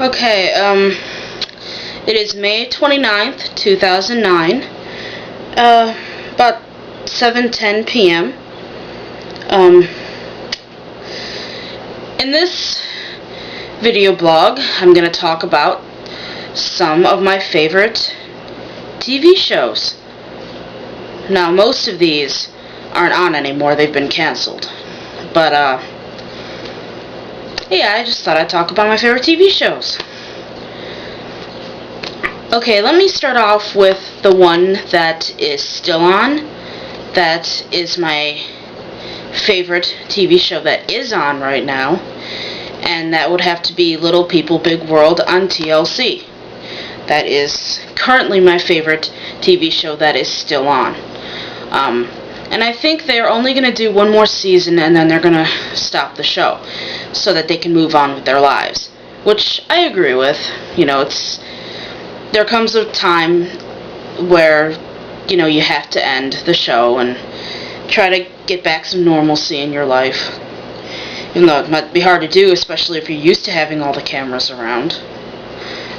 Okay, it is May 29th, 2009, about 7:10 p.m. In this video blog, I'm going to talk about some of my favorite TV shows. Now, most of these aren't on anymore, they've been canceled. But, yeah, I just thought I'd talk about my favorite TV shows. Okay, let me start off with the one that is still on. That is my favorite TV show that is on right now. And that would have to be Little People, Big World on TLC. That is currently my favorite TV show that is still on. And I think they're only going to do one more season and then they're going to stop the show so that they can move on with their lives. Which I agree with. You know, there comes a time where, you know, you have to end the show and try to get back some normalcy in your life. Even though it might be hard to do, especially if you're used to having all the cameras around.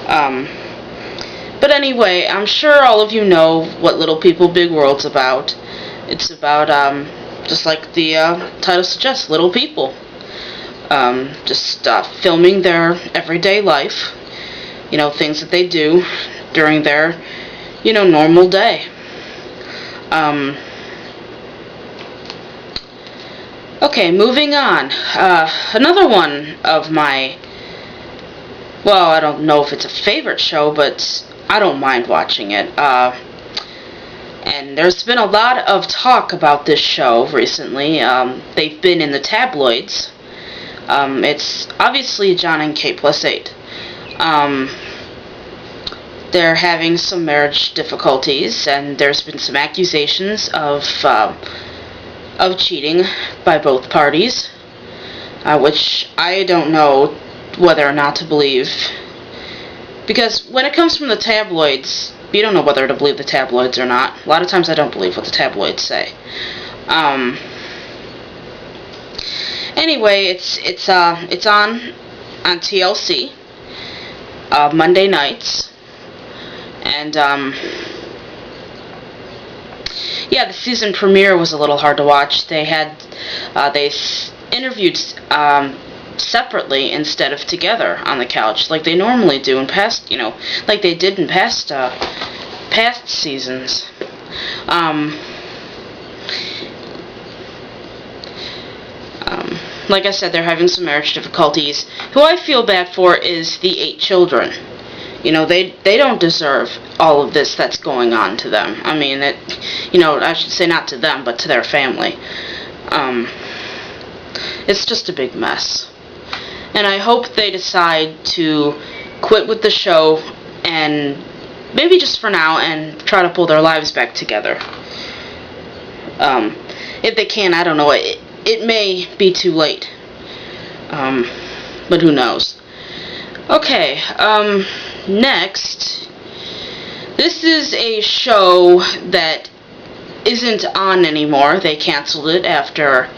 But anyway, I'm sure all of you know what Little People, Big World's about. It's about, just like the title suggests, little people. Just filming their everyday life. You know, things that they do during their, you know, normal day. Okay, moving on. Another one of my, well, I don't know if it's a favorite show, but I don't mind watching it. And there's been a lot of talk about this show recently. They've been in the tabloids. It's obviously Jon and Kate Plus 8. They're having some marriage difficulties, and there's been some accusations of cheating by both parties, which I don't know whether or not to believe. Because when it comes from the tabloids, you don't know whether to believe the tabloids or not. A lot of times I don't believe what the tabloids say. Anyway, it's on TLC Monday nights, and yeah, the season premiere was a little hard to watch. They interviewed separately instead of together on the couch, like they normally do in past, you know, like they did in past seasons. Like I said, they're having some marriage difficulties. Who I feel bad for is the 8 children. You know, they don't deserve all of this that's going on to them. I mean, you know, I should say not to them, but to their family. It's just a big mess. And I hope they decide to quit with the show and maybe just for now and try to pull their lives back together. If they can, I don't know. It may be too late. But who knows. Okay, next. This is a show that isn't on anymore. They canceled it after,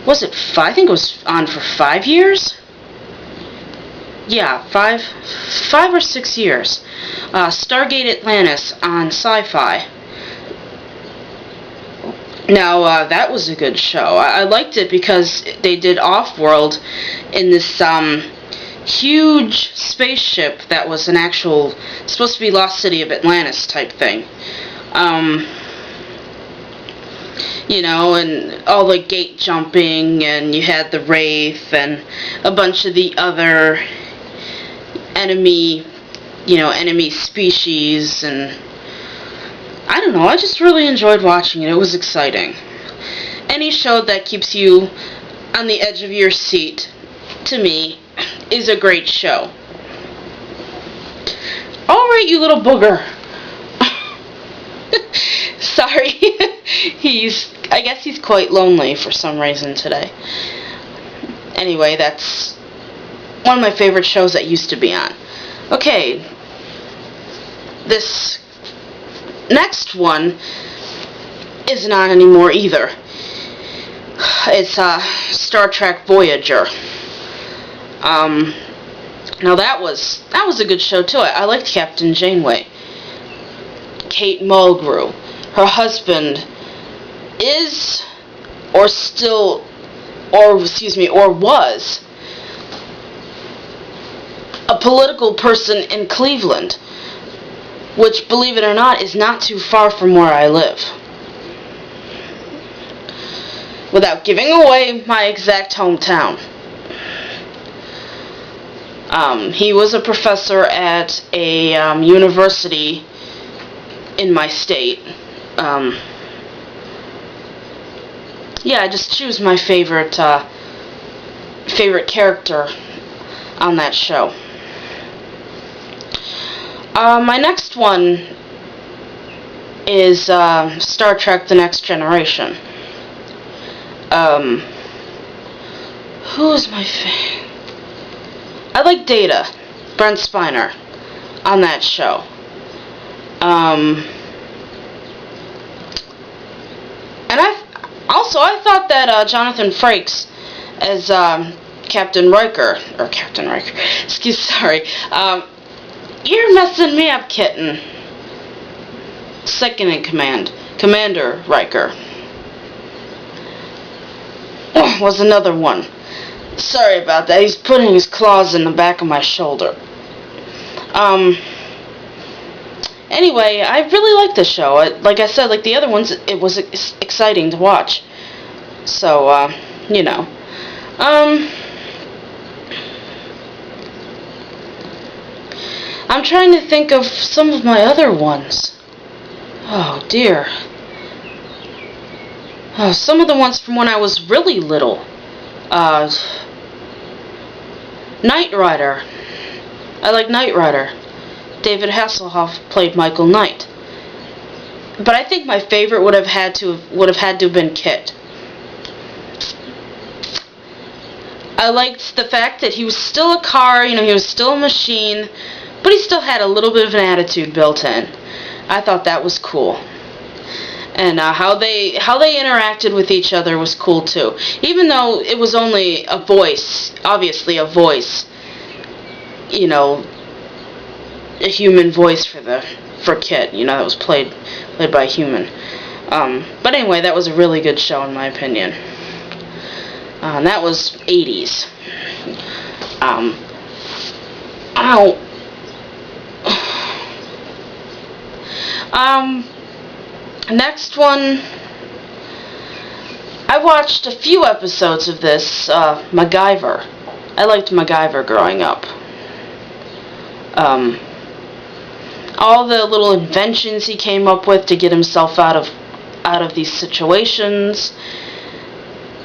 was it 5? I think it was on for 5 years? Yeah, 5 or 6 years. Stargate Atlantis on Sci-Fi. Now, that was a good show. I liked it because they did Offworld in this huge spaceship that was an actual, supposed to be Lost City of Atlantis type thing. You know, and all the gate jumping, and you had the Wraith and a bunch of the other enemy species, and I don't know, I just really enjoyed watching it. It was exciting. Any show that keeps you on the edge of your seat, to me, is a great show. Alright, you little booger. Sorry. I guess he's quite lonely for some reason today. Anyway, that's one of my favorite shows that used to be on. Okay. This next one isn't on anymore either. It's Star Trek Voyager. Now that was a good show too. I liked Captain Janeway. Kate Mulgrew, her husband is, or was a political person in Cleveland, which, believe it or not, is not too far from where I live. Without giving away my exact hometown. He was a professor at a university in my state. Yeah, I just choose my favorite character on that show. My next one is Star Trek: The Next Generation. Who's my favorite? I like Data, Brent Spiner, on that show. And I thought that Jonathan Frakes as Captain Riker, you're messing me up, kitten. Second in command, Commander Riker, was another one. Sorry about that. He's putting his claws in the back of my shoulder. Anyway, I really like this show. Like I said, like the other ones, it was exciting to watch. So, you know. I'm trying to think of some of my other ones. Oh, dear. Some of the ones from when I was really little. Knight Rider. I like Knight Rider. David Hasselhoff played Michael Knight. But I think my favorite would have had to have been Kit. I liked the fact that he was still a car, he was still a machine, but he still had a little bit of an attitude built in. I thought that was cool. And how they interacted with each other was cool too. Even though it was only a voice, obviously a voice, a human voice for Kit, that was played by a human. But anyway, that was a really good show in my opinion. And that was 80s. Next one, I watched a few episodes of this, MacGyver. I liked MacGyver growing up. All the little inventions he came up with to get himself out of these situations.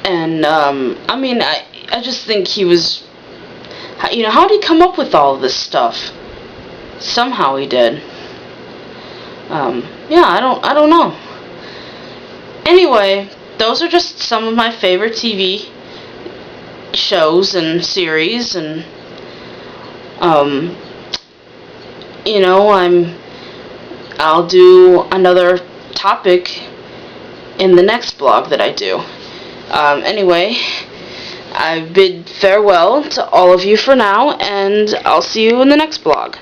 And, I just think he was, how did he come up with all of this stuff? Somehow he did. I don't know. Anyway, those are just some of my favorite TV shows and series, and, I'll do another topic in the next blog that I do. Anyway, I bid farewell to all of you for now, and I'll see you in the next blog.